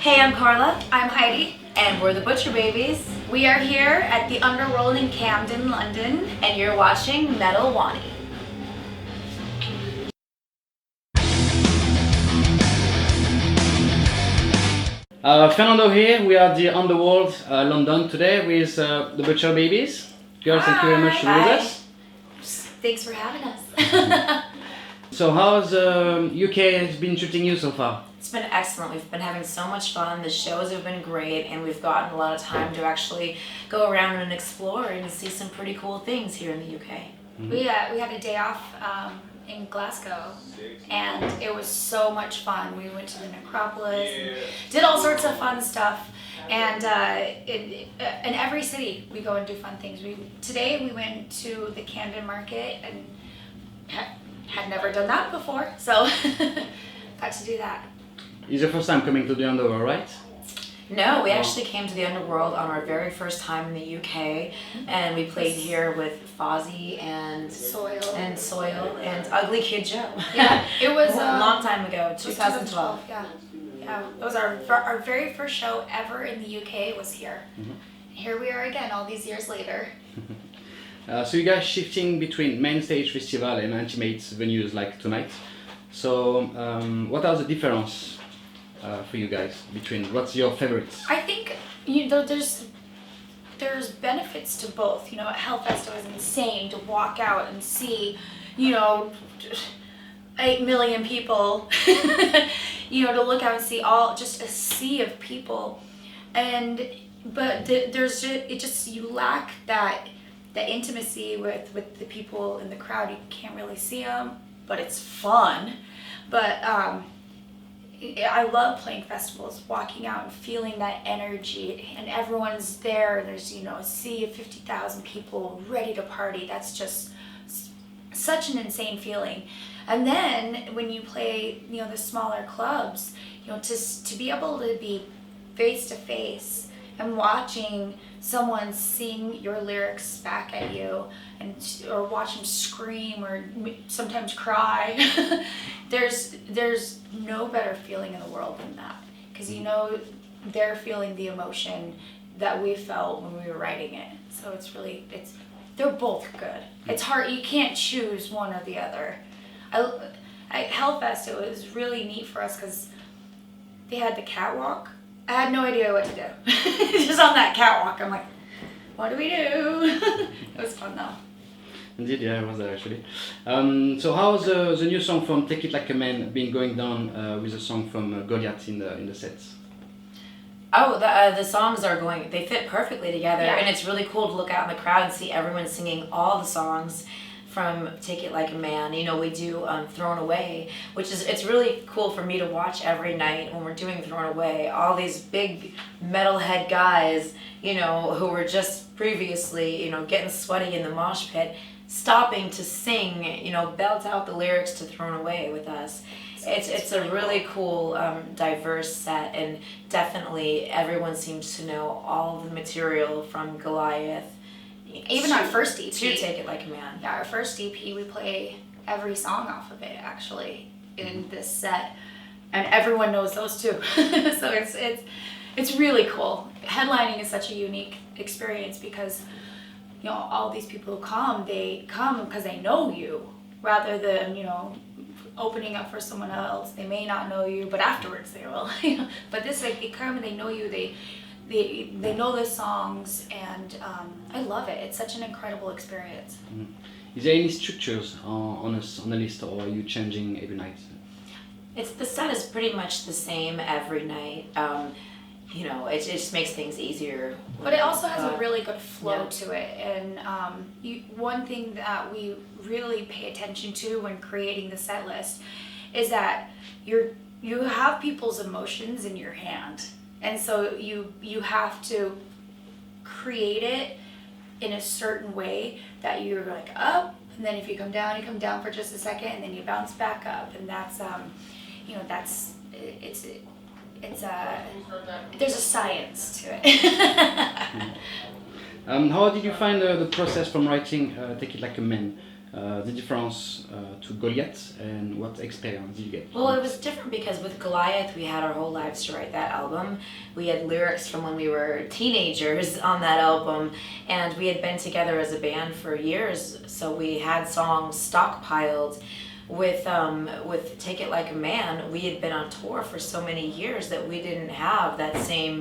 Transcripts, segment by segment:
Hey, I'm Carla. I'm Heidi. And we're the Butcher Babies. We are here at the Underworld in Camden, London. And you're watching Metal Wani. Fernando here, we are at the Underworld London today with the Butcher Babies. Girls, thank you very much to be with us. Thanks for having us. So how's UK has been treating you so far? It's been excellent. We've been having so much fun. The shows have been great, and we've gotten a lot of time to actually go around and explore and see some pretty cool things here in the UK. Mm-hmm. We had a day off in Glasgow, and it was so much fun. We went to the necropolis, and did all sorts of fun stuff, and in every city we go and do fun things. Today we went to the Camden Market and had never done that before, so got to do that. It's your first time coming to the Underworld, right? No, we actually came to the Underworld on our very first time in the UK, and we played here with Fozzy and Soil and Ugly Kid Joe. Yeah, it was a long time ago, 2012. Yeah, it was our very first show ever in the UK was here. Mm-hmm. Here we are again, all these years later. So you guys shifting between main stage festival and intimate venues like tonight. So what are the difference for you guys between what's your favorites? I think there's benefits to both. At Hellfest it was insane to walk out and see 8 million people to look out and see just a sea of people, but you lack that intimacy with the people in the crowd. You can't really see them, but it's fun. But I love playing festivals, walking out and feeling that energy, and everyone's there. There's a sea of 50,000 people ready to party. That's just such an insane feeling. And then when you play the smaller clubs, to be able to be face to face and watching someone sing your lyrics back at you, or watch them scream or sometimes cry. There's no better feeling in the world than that, because they're feeling the emotion that we felt when we were writing it. So they're both good. It's hard, you can't choose one or the other. At Hellfest it was really neat for us because they had the catwalk. I had no idea what to do. Just on that catwalk, I'm like, what do we do? It was fun though. Indeed, yeah, I was there actually. So how's the new song from Take It Like a Man been going down with the song from Goliath in the sets? Oh, the songs they fit perfectly together, yeah. And it's really cool to look out in the crowd and see everyone singing all the songs from Take It Like a Man. We do Thrown Away, it's really cool for me to watch every night when we're doing Thrown Away. All these big metalhead guys, who were just previously, getting sweaty in the mosh pit, stopping to sing, belt out the lyrics to Thrown Away with us. It's a really cool, diverse set, and definitely everyone seems to know all of the material from Goliath. Even our first EP. To Take It Like a Man. Yeah, our first EP, we play every song off of it actually in this set, and everyone knows those too. So it's really cool. Headlining is such a unique experience because all these people who come, they come because they know you, rather than opening up for someone else. They may not know you, but afterwards they will. But this, they come and they know you. They know the songs, and I love it. It's such an incredible experience. Mm. Is there any structures on the list, or are you changing every night? The set is pretty much the same every night. It just makes things easier. But it also has a really good flow to it, and one thing that we really pay attention to when creating the set list is that you have people's emotions in your hand. And so you have to create it in a certain way that you're like up, and then if you come down for just a second, and then you bounce back up, and that's there's a science to it. How did you find the process from writing Take It Like a Man? the difference to Goliath, and what experience did you get? Well, it was different because with Goliath, we had our whole lives to write that album. We had lyrics from when we were teenagers on that album, and we had been together as a band for years, so we had songs stockpiled. With Take It Like a Man, we had been on tour for so many years that we didn't have that same,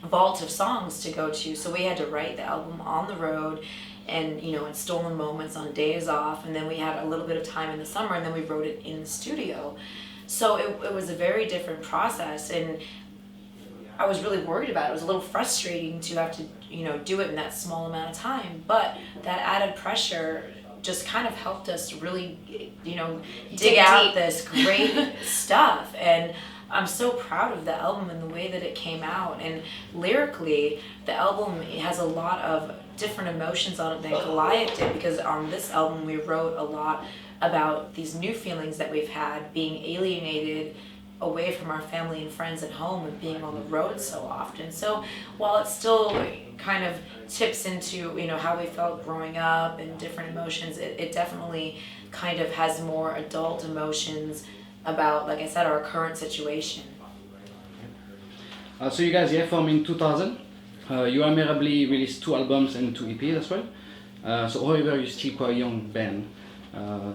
vault of songs to go to. So we had to write the album on the road and, in stolen moments on days off. And then we had a little bit of time in the summer, and then we wrote it in the studio. So it was a very different process. And I was really worried about it. It was a little frustrating to have to, do it in that small amount of time. But that added pressure just kind of helped us really, dig out deep. this great stuff. And I'm so proud of the album and the way that it came out. And lyrically, the album has a lot of different emotions on it than Goliath did, because on this album we wrote a lot about these new feelings that we've had, being alienated away from our family and friends at home and being on the road so often. So while it still kind of tips into how we felt growing up and different emotions, it definitely kind of has more adult emotions about, like I said, our current situation. So you guys formed in 2000. You admirably released 2 albums and 2 EPs as well. So however, you're still quite a young band.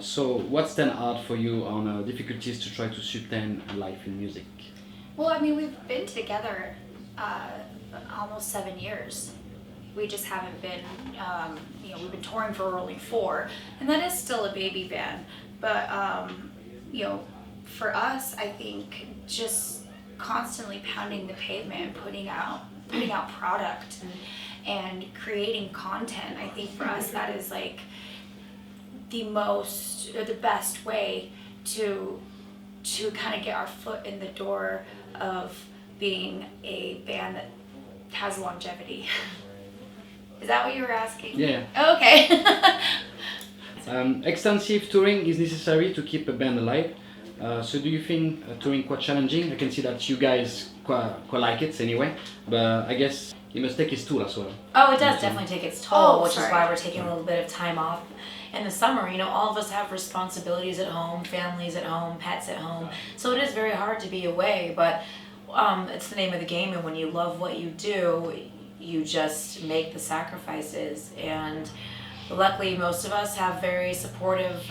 So what's then hard for you on difficulties to try to sustain life in music? Well, I mean, we've been together almost 7 years. We just haven't been, we've been touring for only 4, and that is still a baby band. But, for us, I think just constantly pounding the pavement and putting out product and creating content, I think for us that is like the best way to kind of get our foot in the door of being a band that has longevity. Is that what you were asking? Yeah. Oh, okay. Extensive touring is necessary to keep a band alive. So do you think touring quite challenging? I can see that you guys quite like it anyway, but I guess it must take its toll as well. Oh, it does definitely take its toll, which sorry. is why we're taking a little bit of time off in the summer. All of us have responsibilities at home, families at home, pets at home, so it is very hard to be away, but it's the name of the game, and when you love what you do, you just make the sacrifices. And luckily most of us have very supportive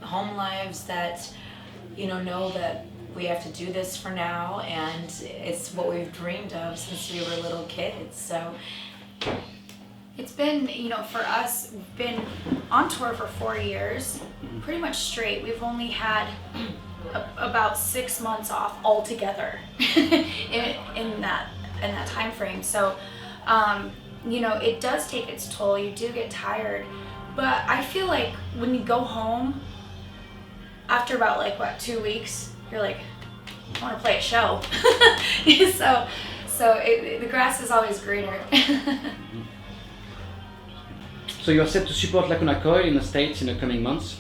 home lives that know that we have to do this for now, and it's what we've dreamed of since we were little kids. So It's been, for us, we've been on tour for 4 years, pretty much straight. We've only had about 6 months off altogether in that time frame. So, it does take its toll. You do get tired, but I feel like when you go home after about 2 weeks, you're like, I want to play a show. So the grass is always greener. So you are set to support Lacuna Coil in the States in the coming months.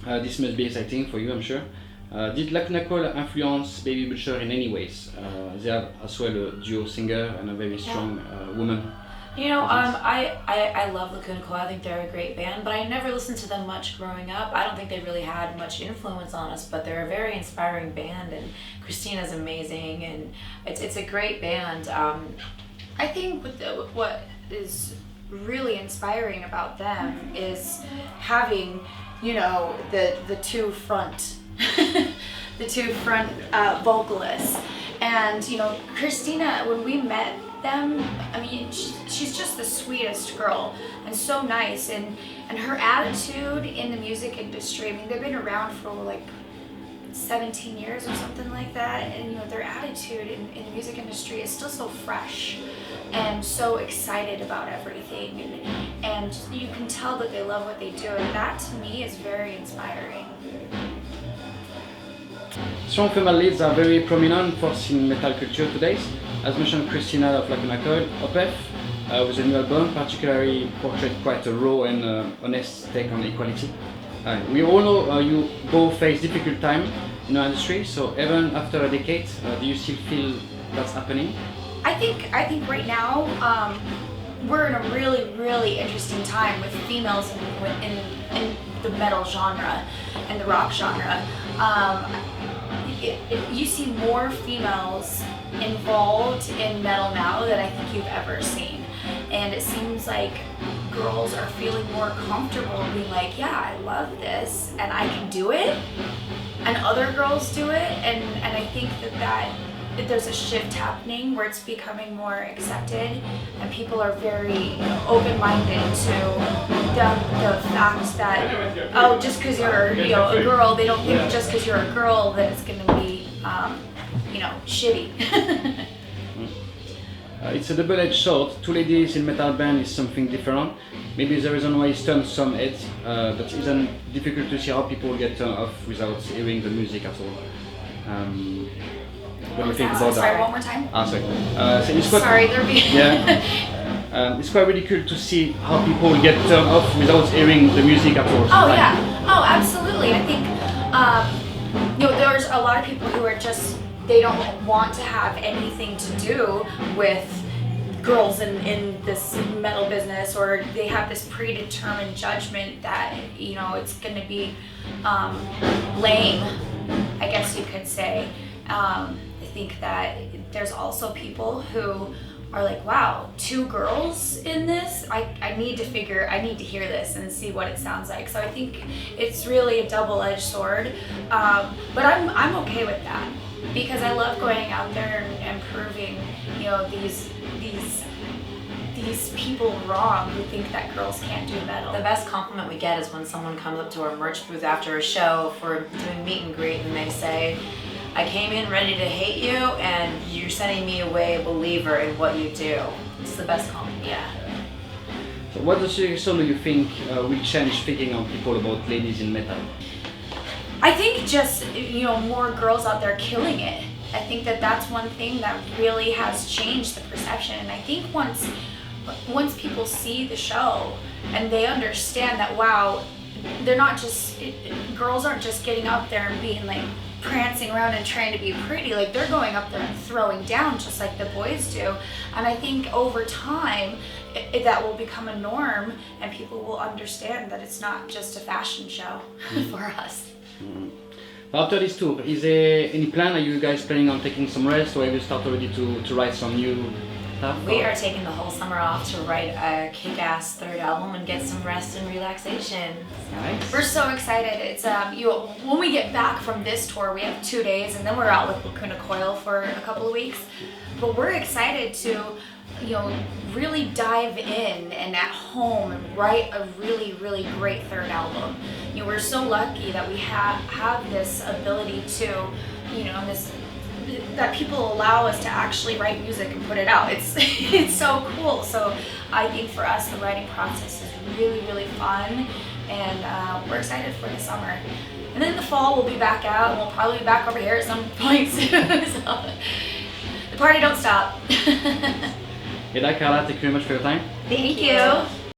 This must be exciting for you, I'm sure. Did Lacuna Coil influence Baby Butcher in any ways? They have as well a duo singer and a very strong woman. I love Lacuna Coil. I think they're a great band, but I never listened to them much growing up. I don't think they really had much influence on us, but they're a very inspiring band, and Christina's amazing, and it's a great band. I think what is really inspiring about them is having, the two front vocalists, and Christina, when we met them, I mean, she's just the sweetest girl and so nice, and her attitude in the music industry, I mean, they've been around for 17 years or something like that, and their attitude in the music industry is still so fresh and so excited about everything, and you can tell that they love what they do, and that to me is very inspiring. Strong female leads are very prominent force in metal culture today. As mentioned, Christina of Lacuna Coil, OPEF, with a new album, particularly portray quite a raw and honest take on equality. We all know you both face difficult time in our industry, so even after a decade, do you still feel that's happening? I think right now we're in a really, really interesting time with females in the metal genre and the rock genre. You see more females involved in metal now than I think you've ever seen. And it seems like girls are feeling more comfortable being like, yeah, I love this and I can do it. And other girls do it. And I think that there's a shift happening where it's becoming more accepted and people are very open-minded to the fact that, oh, just because you're a girl, they don't think just because you're a girl that it's going to be shitty. It's a double-edged sword. Two ladies in metal band is something different. Maybe the reason why it's turned some heads, but it's even difficult to see how people get turned off without hearing the music at all. What do you think about that? Sorry, one more time? Sorry. So it's quite, sorry, they're being... Yeah. It's quite ridiculous to see how people get turned off without hearing the music at all. Oh yeah, oh absolutely. I think there's a lot of people who are just, they don't want to have anything to do with girls in this metal business, or they have this predetermined judgment that it's going to be lame, I guess you could say. I think that there's also people who are like, wow, 2 girls in this? I need to hear this and see what it sounds like. So I think it's really a double-edged sword. But I'm okay with that because I love going out there and proving, these people wrong who think that girls can't do metal. The best compliment we get is when someone comes up to our merch booth after a show for doing meet and greet and they say, I came in ready to hate you and you're sending me away a believer in what you do. It's the best compliment. Yeah. So what song do you think will change thinking of people about ladies in metal? I think just, more girls out there killing it. I think that's one thing that really has changed the perception. And I think once people see the show and they understand that, wow, they're not just, girls aren't just getting up there and being like prancing around and trying to be pretty, like they're going up there and throwing down just like the boys do. And I think over time that will become a norm and people will understand that it's not just a fashion show for us. Mm-hmm. After this tour, is there any plan? Are you guys planning on taking some rest, or have you started already to write some new stuff? We are taking the whole summer off to write a kick-ass third album and get some rest and relaxation. Nice. We're so excited. It's when we get back from this tour, we have 2 days, and then we're out with Lacuna Coil for a couple of weeks. But we're excited to, really dive in and at home and write a really, really great third album. We're so lucky that we have this ability to, that people allow us to actually write music and put it out. It's so cool. So I think for us, the writing process is really, really fun, and we're excited for the summer. And then in the fall, we'll be back out, and we'll probably be back over here at some point soon. So the party don't stop. Heidi, Carla, thank you very much for your time. Thank you.